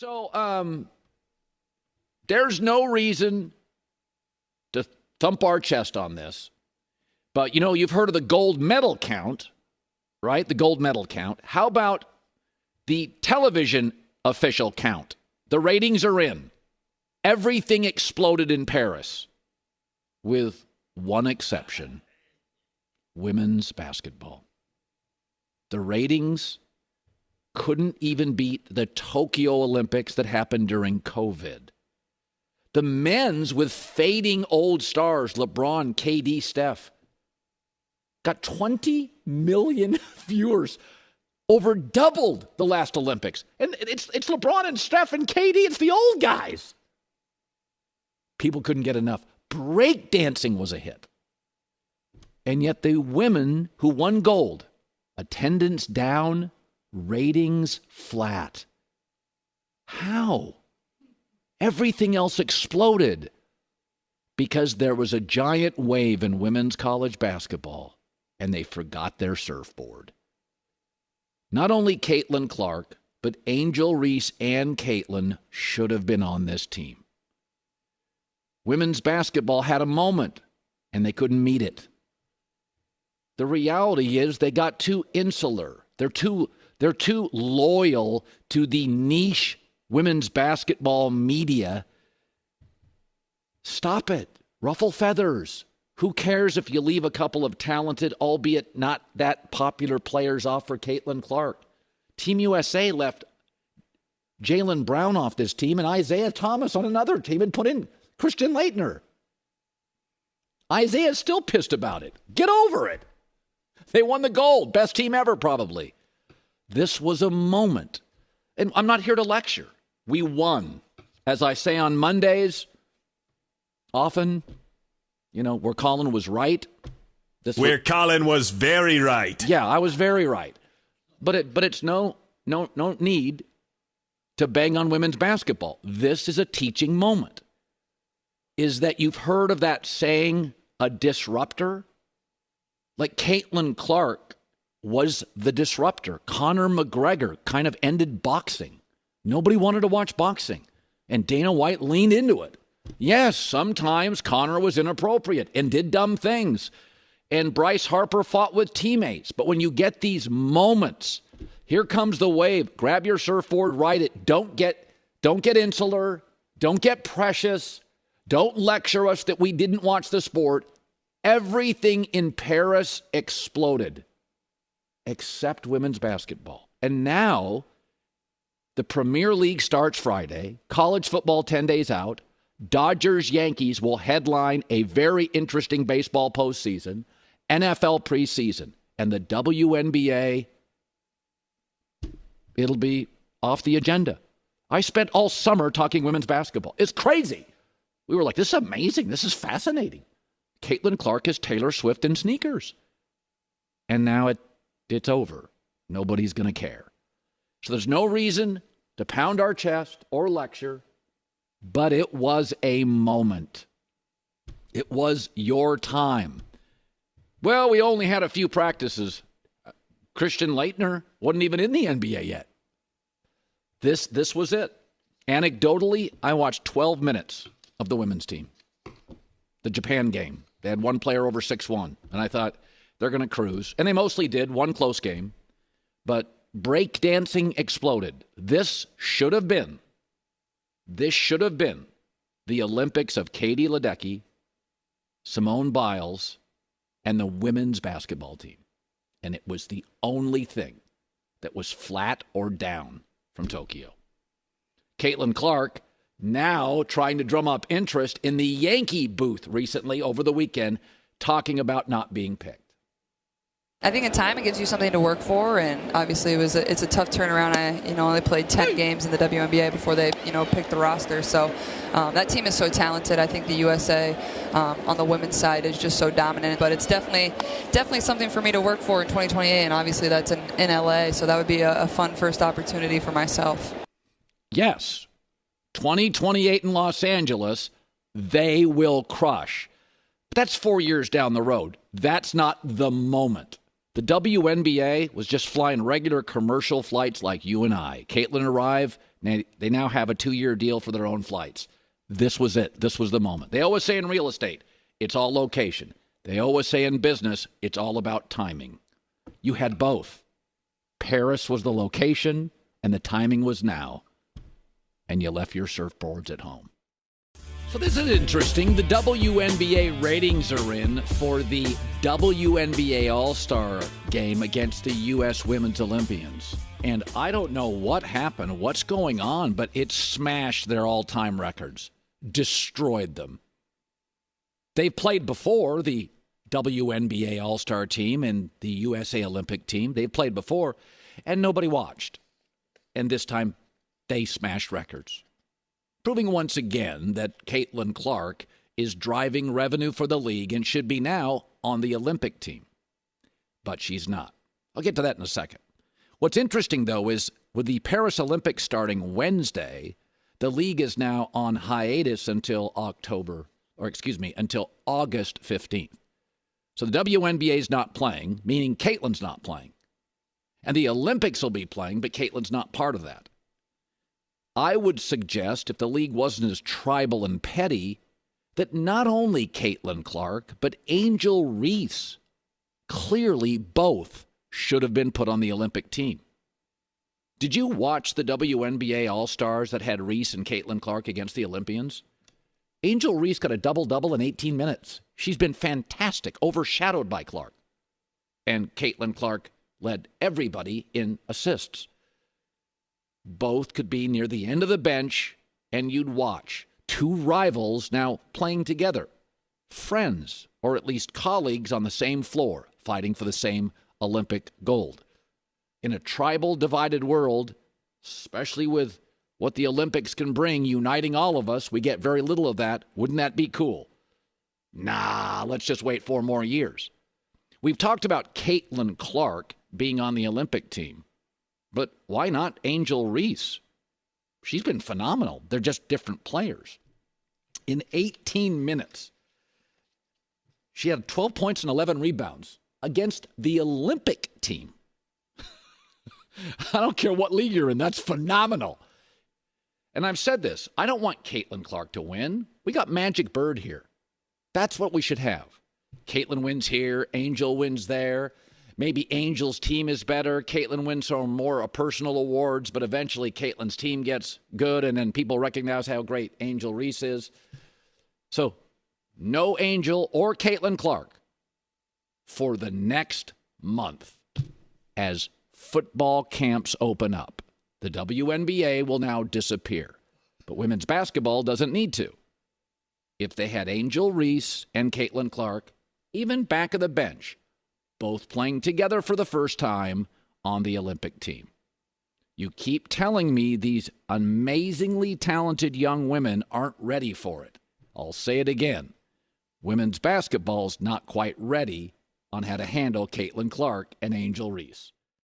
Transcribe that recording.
So, there's no reason to thump our chest on this. But, you've heard of the gold medal count, right? The gold medal count. How about the television official count? The ratings are in. Everything exploded in Paris, with one exception: women's basketball. The ratings couldn't even beat the Tokyo Olympics that happened during COVID. The men's, with fading old stars, LeBron, KD, Steph, got 20 million viewers, over doubled the last Olympics. And it's LeBron and Steph and KD. It's the old guys. People couldn't get enough. Breakdancing was a hit. And yet the women who won gold, attendance down, ratings flat. How? Everything else exploded because there was a giant wave in women's college basketball, and they forgot their surfboard. Not only Caitlin Clark, but Angel Reese and Caitlin should have been on this team. Women's basketball had a moment, and they couldn't meet it. The reality is they got too insular. They're too loyal to the niche women's basketball media. Stop it. Ruffle feathers. Who cares if you leave a couple of talented, albeit not that popular players off for Caitlin Clark? Team USA left Jaylen Brown off this team and Isaiah Thomas on another team and put in Christian Laettner. Isaiah's still pissed about it. Get over it. They won the gold. Best team ever, probably. This was a moment. And I'm not here to lecture. We won. As I say on Mondays, often, where Colin was right. Colin was very right. Yeah, I was very right. But it's no need to bang on women's basketball. This is a teaching moment. Is that you've heard of that saying, a disruptor? Like Caitlin Clark was the disruptor. Conor McGregor kind of ended boxing. Nobody wanted to watch boxing. And Dana White leaned into it. Yes, sometimes Conor was inappropriate and did dumb things. And Bryce Harper fought with teammates. But when you get these moments, here comes the wave. Grab your surfboard, ride it. Don't get insular. Don't get precious. Don't lecture us that we didn't watch the sport. Everything in Paris exploded, except women's basketball. And now the Premier League starts Friday. College football 10 days out. Dodgers-Yankees will headline a very interesting baseball postseason, NFL preseason, and the WNBA, it'll be off the agenda. I spent all summer talking women's basketball. It's crazy. We were like, this is amazing. This is fascinating. Caitlin Clark is Taylor Swift in sneakers. And now it's over. Nobody's going to care. So there's no reason to pound our chest or lecture, but it was a moment. It was your time. Well, we only had a few practices. Christian Laettner wasn't even in the NBA yet. This was it. Anecdotally, I watched 12 minutes of the women's team. The Japan game. They had one player over 6'1", and I thought, they're going to cruise. And they mostly did, one close game. But breakdancing exploded. This should have been the Olympics of Katie Ledecky, Simone Biles, and the women's basketball team. And it was the only thing that was flat or down from Tokyo. Caitlin Clark now trying to drum up interest in the Yankee booth recently over the weekend, talking about not being picked. I think in time it gives you something to work for, and obviously it's a tough turnaround. I only played 10 games in the WNBA before they picked the roster. So that team is so talented. I think the USA on the women's side is just so dominant. But it's definitely something for me to work for in 2028, and obviously that's in LA. So that would be a fun first opportunity for myself. Yes, 2028 in Los Angeles, they will crush. But that's 4 years down the road. That's not the moment. The WNBA was just flying regular commercial flights like you and I. Caitlin arrived, They now have a 2-year deal for their own flights. This was it. This was the moment. They always say in real estate, it's all location. They always say in business, it's all about timing. You had both. Paris was the location, and the timing was now. And you left your surfboards at home. So this is interesting. The WNBA ratings are in for the WNBA All-Star game against the U.S. Women's Olympians. And I don't know what happened, what's going on, but it smashed their all-time records, destroyed them. They've played before, the WNBA All-Star team and the USA Olympic team. They've played before, and nobody watched. And this time, they smashed records, proving once again that Caitlin Clark is driving revenue for the league and should be now on the Olympic team. But she's not. I'll get to that in a second. What's interesting, though, is with the Paris Olympics starting Wednesday, the league is now on hiatus until until August 15th. So the WNBA is not playing, meaning Caitlin's not playing. And the Olympics will be playing, but Caitlin's not part of that. I would suggest, if the league wasn't as tribal and petty, that not only Caitlin Clark, but Angel Reese, clearly both should have been put on the Olympic team. Did you watch the WNBA All-Stars that had Reese and Caitlin Clark against the Olympians? Angel Reese got a double-double in 18 minutes. She's been fantastic, overshadowed by Clark. And Caitlin Clark led everybody in assists. Both could be near the end of the bench, and you'd watch two rivals now playing together. Friends, or at least colleagues on the same floor, fighting for the same Olympic gold. In a tribal divided world, especially with what the Olympics can bring, uniting all of us, we get very little of that. Wouldn't that be cool? Nah, let's just wait 4 more years. We've talked about Caitlin Clark being on the Olympic team, but why not Angel Reese? She's been phenomenal. They're just different players. In 18 minutes, she had 12 points and 11 rebounds against the Olympic team. I don't care what league you're in. That's phenomenal. And I've said this. I don't want Caitlin Clark to win. We got Magic Bird here. That's what we should have. Caitlin wins here. Angel wins there. Maybe Angel's team is better. Caitlin wins some more personal awards, but eventually Caitlin's team gets good, and then people recognize how great Angel Reese is. So no Angel or Caitlin Clark for the next month as football camps open up. The WNBA will now disappear, but women's basketball doesn't need to. If they had Angel Reese and Caitlin Clark, even back of the bench, both playing together for the first time on the Olympic team. You keep telling me these amazingly talented young women aren't ready for it. I'll say it again. Women's basketball's not quite ready on how to handle Caitlin Clark and Angel Reese.